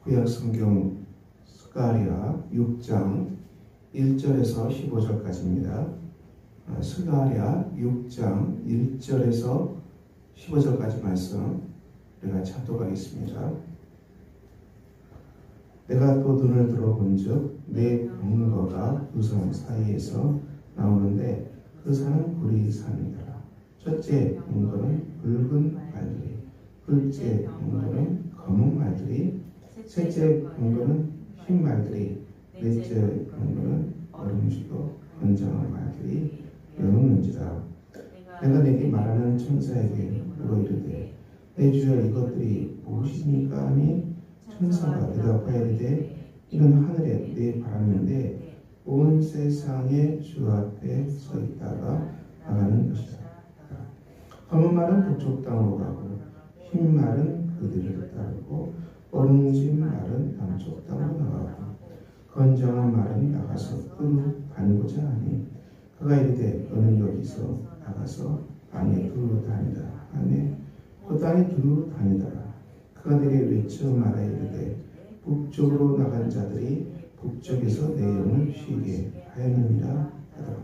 구약성경 스가랴 6장 1절에서 15절까지입니다. 스가랴 6장 1절에서 15절까지 말씀 우리가 찾도록하겠습니다. 내가 또 눈을 들어본즉 내 병거가 두 산 사이에서 나오는데 그 산은 구리산이더라. 첫째 병거는 붉은 말들이, 둘째 병거는 검은 말들이, 셋째 병거는 흰 말들이, 넷째 병거는 얼음지고 건장한 말들이 내놓는지라. 내가 내게 말하는 천사에게 물어 이르되 내 주여 이것들이 무엇입니까 하니 천사가 대답하여 이르되 이는 하늘에 내 바람인데 온 세상의 주 앞에 서 있다가 나가는 것이다. 검은 말은 북쪽 땅으로 가고 흰 말은 그들을 따르고 얼음진 말은 남쪽 땅으로 나가고 건장한 말은 나가서 뜰로 다니고자 하니 그가 이르되 너는 여기서 나가서 땅에 두루 다니라 하매 그 땅에 두루 다니더라. 그가 내게 외쳐 말하 이르되 북쪽으로 나간 자들이 북쪽에서 내 영을 쉬게 하였느니라 하더라.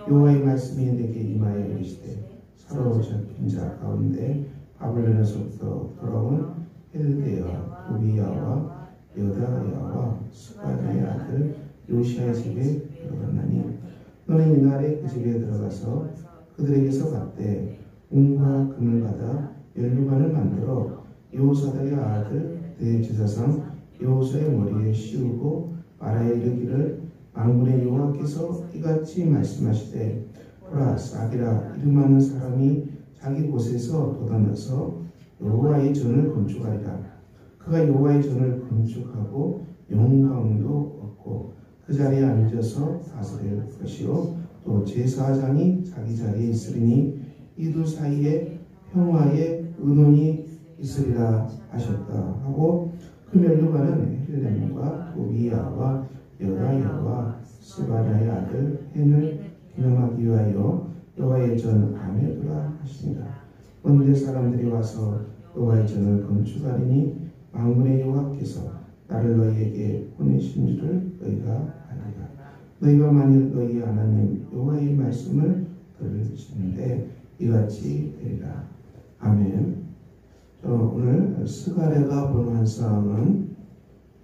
여호와의 말씀이 내게 임하여 이르시되 사로잡힌 자 가운데 바벨론에서부터 돌아온 헬데야 도비야와 여다야와 스바냐의 아들 요시아의 집에 들어갔나니 너는 이날에 그 집에 들어가서 그들에게서 받되 은과 금을 받아 연료관을 만들어 여호사닥의 아들 대제사장 여호수아의 머리에 씌우고 말하여 이르기를 만군의 여호와께서 이같이 말씀하시되 보라 싹이라 이름하는 사람이 자기 곳에서 돋아나서 여호와의 전을 건축하리라. 그가 여호와의 전을 건축하고 영광도 얻고 그 자리에 앉아서 다스릴 것이요 또 제사장이 자기 자리에 있으리니 이 두 사이에 평화의 의논이 있으리라 하셨다 하고 그 면류관은 헬렘과 도비야와 여다야와 스바냐의 아들 헨을 기념하기 위하여 여호와의 전 안에 두라 하시니라. 온데 사람들이 와서 여호와의 전을 건축하리니 만군의 여호와께서 나를 너희에게 보내신 줄을 너희가 아니라. 너희가 만일 너희 하나님 여호와의 말씀을 들으시는데 이같이 되리라. 아멘. 오늘 스가랴가 본 환상은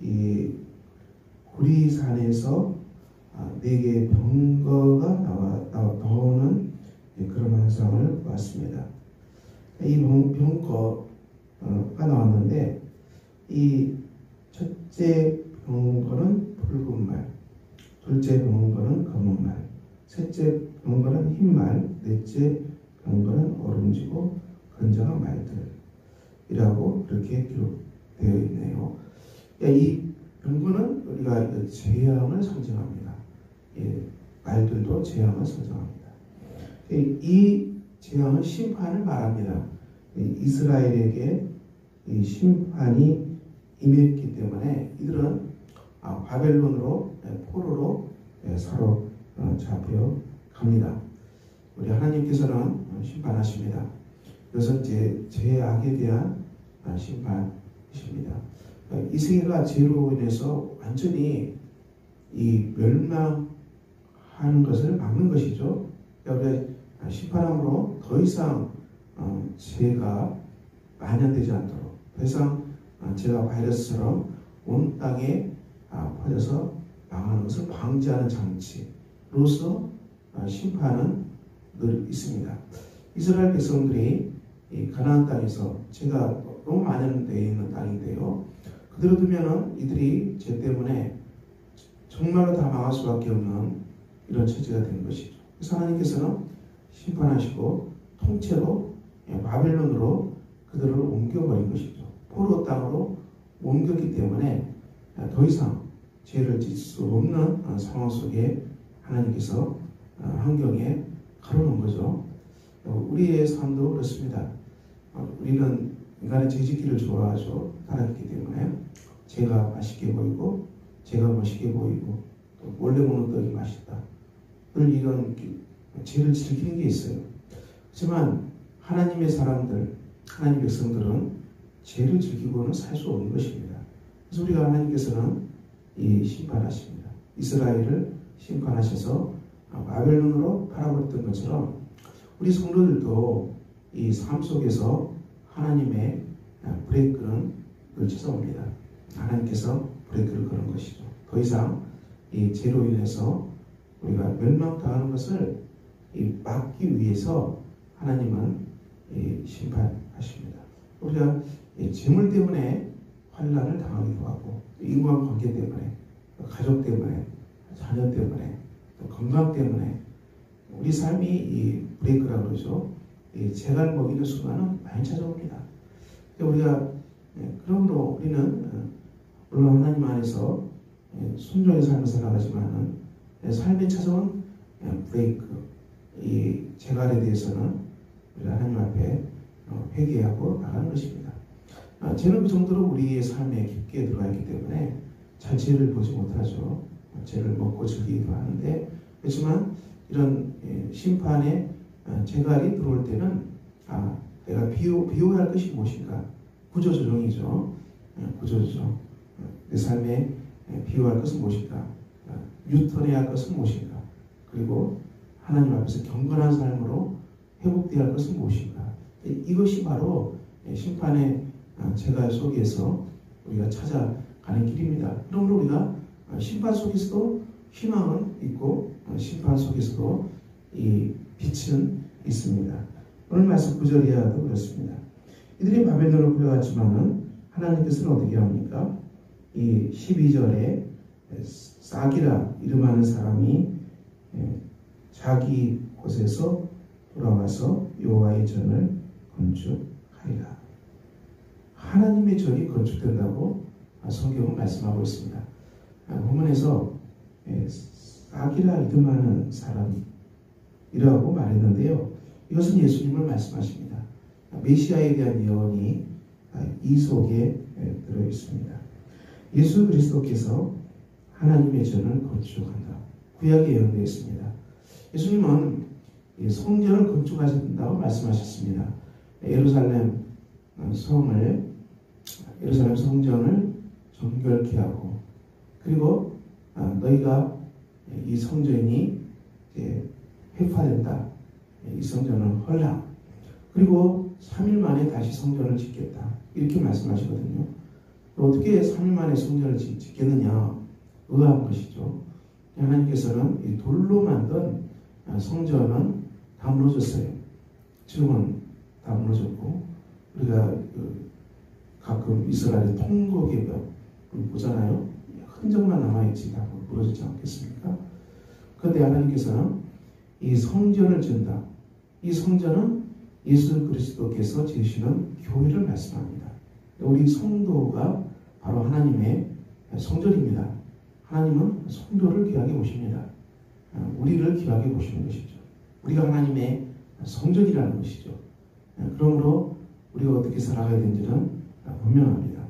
이 구리산에서 네 개의 병거가 나오는 그런 환상을 보았습니다. 이 병거가 나왔는데 이 첫째 병거는 붉은 말, 둘째 병거는 검은 말, 셋째 병거는 흰 말, 넷째 병거는 얼음지고 건장한 말들이라고 그렇게 기록되어 있네요. 이 병거는 우리가 재앙을 상징합니다. 말들도 재앙을 상징합니다. 이 재앙은 심판을 말합니다. 이스라엘에게 이 심판이 임했기 때문에 이들은 바벨론으로 포로로 사로잡혀 갑니다. 우리 하나님께서는 심판하십니다. 이것은 죄악에 대한 심판이십니다. 이 세계가 죄로 인해서 완전히 이 멸망하는 것을 막는 것이죠. 우리가 심판함으로 더 이상 죄가 만연되지 않도록 더 이상 죄가 바이러스처럼 온 땅에 퍼져서 망하는 것을 방지하는 장치로서 심판은 늘 있습니다. 이스라엘 백성들이 이 가나안 땅에서 죄가 너무 만연되어 있는 땅인데요. 그대로 두면은 이들이 죄 때문에 정말로 다 망할 수밖에 없는 이런 처지가 된 것이죠. 그래서 하나님께서는 심판하시고 통째로 바벨론으로 그들을 옮겨버린 것이죠. 포로 땅으로 옮겼기 때문에 더 이상 죄를 짓을 수 없는 상황 속에 하나님께서 환경에 가로놓은 거죠. 우리의 삶도 그렇습니다. 우리는 인간의 죄짓기를 좋아하죠. 따라했기 때문에 죄가 맛있게 보이고 죄가 멋있게 보이고 또 몰래 먹는 떡이 맛있다. 늘 이런 죄를 즐기는 게 있어요. 하지만 하나님의 사람들, 하나님의 백성들은 죄를 즐기고는 살 수 없는 것입니다. 그래서 우리가 하나님께서는 이 심판하십니다. 이스라엘을 심판하셔서 바벨론으로 팔아버렸던 것처럼 우리 성도들도 이 삶 속에서 하나님의 브레이크는 찾아옵니다. 하나님께서 브레이크를 거는 것이죠. 더 이상 이 죄로 인해서 우리가 멸망당하는 것을 막기 위해서 하나님은 심판하십니다. 우리가 재물 때문에 환난을 당하기도 하고, 인간관계 때문에, 가족 때문에, 자녀 때문에, 또 건강 때문에 우리 삶이 이 브레이크라고 그러죠. 재갈 먹이는 순간은 많이 찾아옵니다. 우리가 그러므로 우리는 물론 하나님 안에서 순종의 삶을 살아가지만은 삶에 찾아온 브레이크, 이 재갈에 대해서는 우리가 하나님 앞에 회개하고 나가는 것입니다. 죄는 그 정도로 우리의 삶에 깊게 들어가 있기 때문에 잘 죄를 보지 못하죠. 죄를 먹고 즐기기도 하는데, 그렇지만 이런 심판의 재갈이 들어올 때는 내가 비워야 할 것이 무엇인가? 구조조정이죠. 구조조정. 내 삶에 비워야 할 것은 무엇인가? 유턴해야 할 것은 무엇인가? 그리고 하나님 앞에서 경건한 삶으로 회복되어야 할 것은 무엇인가? 이것이 바로 심판의 재갈 속에서 우리가 찾아가는 길입니다. 그러므로 우리가 심판 속에서도 희망은 있고 심판 속에서도 이 빛은 있습니다. 오늘 말씀 9절 이하도 그렇습니다. 이들이 바벨론으로 끌려갔지만은 하나님께서는 어떻게 합니까? 이 12절에 싹이라 이름하는 사람이 자기 곳에서 돌아와서 여호와의 전을 건축하리라. 하나님의 전이 건축된다고 성경은 말씀하고 있습니다. 본문에서 싹이라 이름하는 사람이라고 말했는데요. 이것은 예수님을 말씀하십니다. 메시아에 대한 예언이 이 속에 들어 있습니다. 예수 그리스도께서 하나님의 전을 건축한다. 구약에 예언되어 있습니다. 예수님은 성전을 건축하신다고 말씀하셨습니다. 예루살렘 성전을 정결케 하고, 그리고 너희가 이 성전이 회파된다. 이 성전을 헐라. 그리고 3일 만에 다시 성전을 짓겠다. 이렇게 말씀하시거든요. 어떻게 3일 만에 성전을 짓겠느냐? 의아한 것이죠. 하나님께서는 이 돌로 만든 성전은 다 무너졌어요. 지금은 다 무너졌고, 우리가 가끔 이스라엘의 통곡의 벽을 보잖아요. 흔적만 남아있지 다 무너지지 않겠습니까? 그런데 하나님께서는 이 성전을 지은다. 이 성전은 예수 그리스도께서 지으시는 교회를 말씀합니다. 우리 성도가 바로 하나님의 성전입니다. 하나님은 성도를 귀하게 보십니다. 우리를 귀하게 보시는 것이죠. 우리가 하나님의 성전이라는 것이죠. 그러므로 우리가 어떻게 살아가야 되는지는 분명합니다.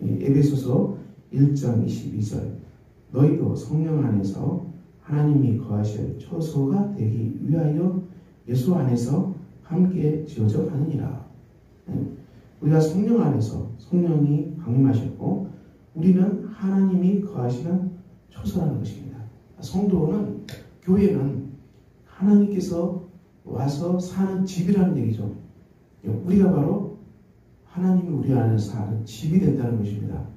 에베소서 1장 22절 너희도 성령 안에서 하나님이 거하실 처소가 되기 위하여 예수 안에서 함께 지어져 가느니라. 우리가 성령 안에서 성령이 강림하셨고 우리는 하나님이 거하시는 처소라는 것입니다. 성도는, 교회는 하나님께서 와서 사는 집이라는 얘기죠. 우리가 바로 하나님이 우리 안에서 사는 집이 된다는 것입니다.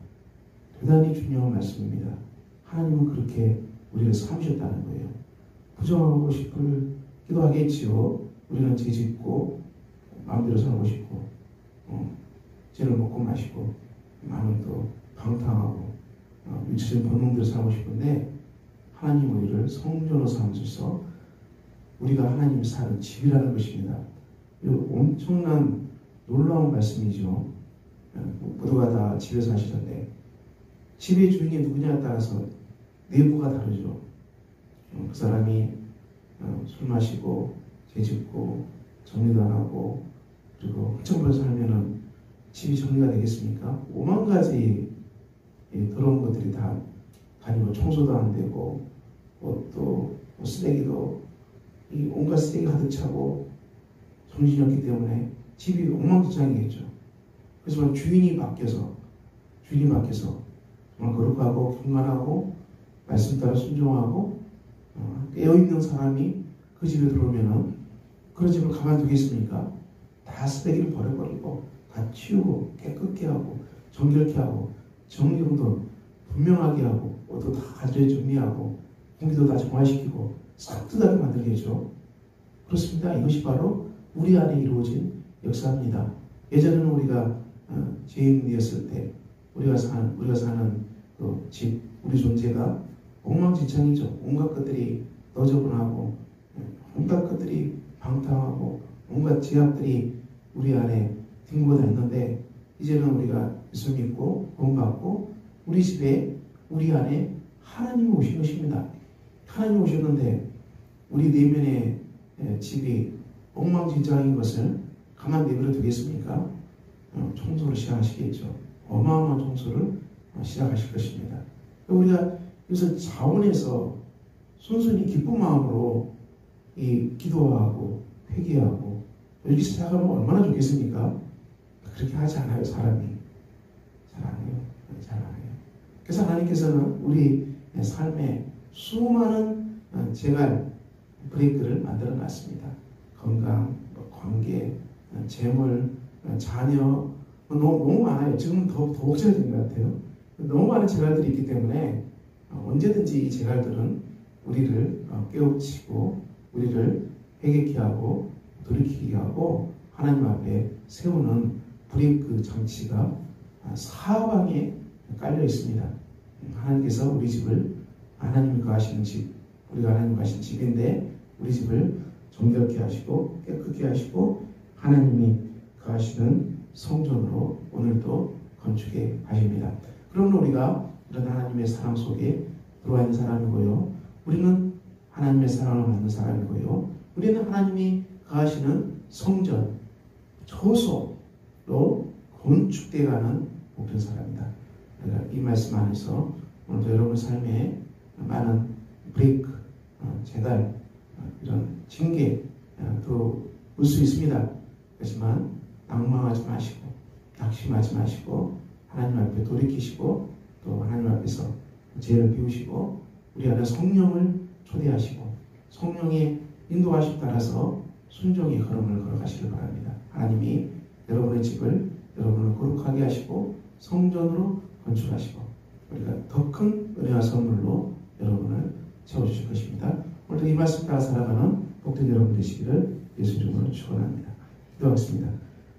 대단히 중요한 말씀입니다. 하나님은 그렇게 우리를 삼으셨다는 거예요. 부정하고 싶기도 하겠지요. 우리는 죄 짓고 마음대로 살고 싶고 죄를 먹고 마시고 마음은 또 방탕하고 유치적인 본능대로 살고 싶은데, 하나님 우리를 성전으로 삼으셔서 우리가 하나님이 사는 집이라는 것입니다. 이 엄청난 놀라운 말씀이죠. 모두가 다 집에 사시던데 집의 주인이 누구냐에 따라서 내부가 다르죠. 그 사람이 술 마시고 죄 짓고 정리도 안 하고 그리고 흑청부려 살면은 집이 정리가 되겠습니까? 5만 가지 더러운 것들이 다 다니고 청소도 안 되고 또 쓰레기도 이 온갖 쓰레기 가득 차고 정신이 없기 때문에 집이 엉망진창이겠죠. 그래서 주인이 바뀌어서 주님 앞에서 정말 거룩하고 경건하고 말씀 따라 순종하고 깨어있는 사람이 그 집에 들어오면은 그런 집을 가만두겠습니까? 다 쓰레기를 버려버리고 다 치우고 깨끗게 하고 정결케 하고 정리도 분명하게 하고 옷도 다 가져에 정리하고 공기도 다 정화시키고 산뜻하게 만들겠죠. 그렇습니다. 이것이 바로 우리 안에 이루어진 역사입니다. 예전에는 우리가 죄인이었을 때 우리가 사는 그 집, 우리 존재가 엉망진창이죠. 온갖 것들이 너저분하고 온갖 것들이 방탕하고 온갖 제약들이 우리 안에 딩고가 있는데 이제는 우리가 예수 믿고 구원받고 우리 집에 우리 안에 하나님이 오신 것입니다. 하나님이 오셨는데 우리 내면의 집이 엉망진창인 것을 가만 내버려 두겠습니까? 청소를 시작하시겠죠. 어마어마한 청소를 시작하실 것입니다. 우리가 여기서 자원해서 순순히 기쁜 마음으로 기도하고 회개하고 이렇게 시작하면 얼마나 좋겠습니까? 그렇게 하지 않아요. 사람이. 잘 안 해요. 그래서 하나님께서는 우리 삶에 수많은 재갈 브레이크를 만들어 놨습니다. 건강, 관계, 재물, 자녀 너무 많아요. 지금 더 복잡해진 것 같아요. 너무 많은 재갈들이 있기 때문에 언제든지 이 재갈들은 우리를 깨우치고 우리를 회개케 하고 돌이키게 하고 하나님 앞에 세우는 브레이크 장치가 사방에 깔려 있습니다. 하나님께서 우리 집을 하나님이 거하시는 집, 우리가 하나님 거하시는 집인데 우리 집을 정결케 하시고 깨끗게 하시고 하나님이 거하시는 성전으로 오늘도 건축해 하십니다. 그러면 우리가 이런 하나님의 사랑 속에 들어와 있는 사람이고요. 우리는 하나님의 사랑을 받는 사람이고요. 우리는 하나님이 거하시는 성전, 처소로 건축되어가는 모든 사람이다. 이 말씀 안에서 오늘도 여러분 삶에 많은 브레이크, 재달, 이런 징계도 올 수 있습니다. 하지만 낭망하지 마시고 낙심하지 마시고 하나님 앞에 돌이키시고 또 하나님 앞에서 죄를 비우시고 우리 안에 성령을 초대하시고 성령의 인도하심 따라서 순종의 걸음을 걸어가시길 바랍니다. 하나님이 여러분의 집을 여러분을 거룩하게 하시고 성전으로 건축하시고 우리가 더 큰 은혜와 선물로 여러분을 채워주실 것입니다. 오늘도 이 말씀 따라 살아가는 복된 여러분 되시기를 예수 이름으로 축원합니다. 기도하겠습니다.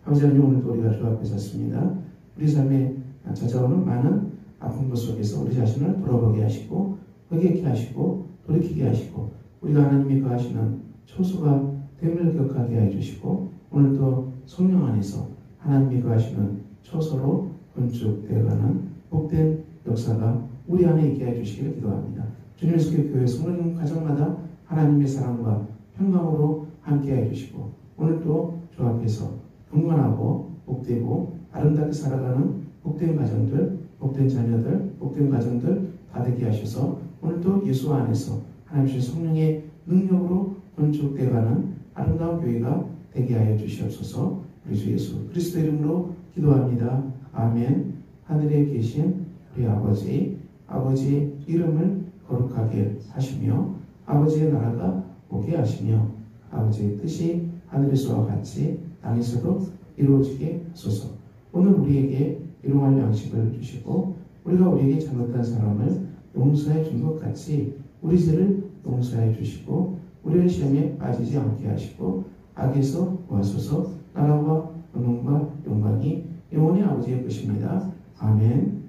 아버지 하나님, 오늘도 우리가 주 앞에 섰습니다. 우리 삶에 찾아오는 많은 아픈 것 속에서 우리 자신을 돌아보게 하시고 회개케 하시고 돌이키게 하시고 우리가 하나님이 거하시는 처소가 됨을 기억하게 해주시고 오늘도 성령 안에서 하나님이 거하시는 처소로 건축되어가는 복된 역사가 우리 안에 있게 해주시기를 기도합니다. 주님 예수께서 교회 성령 가정마다 하나님의 사랑과 평강으로 함께 해주시고 오늘도 주 앞에서 경건하고 복되고 아름답게 살아가는 복된 가정들, 복된 자녀들, 복된 가정들 다 되게 하셔서 오늘도 예수 안에서 하나님의 성령의 능력으로 건축되어가는 아름다운 교회가 되게 하여 주시옵소서. 우리 주 예수 그리스도 이름으로 기도합니다. 아멘. 하늘에 계신 우리 아버지의 이름을 거룩하게 하시며 아버지의 나라가 오게 하시며 아버지의 뜻이 하늘에서와 같이 땅에서도 이루어지게 하소서. 오늘 우리에게 일용할 양식을 주시고 우리가 우리에게 잘못한 사람을 용서해 준 것 같이 우리 죄를 용서해 주시고 우리를 시험에 빠지지 않게 하시고 악에서 구하소서. 나라와 권능과 영광이 영원히 아버지의 것입니다. 아멘.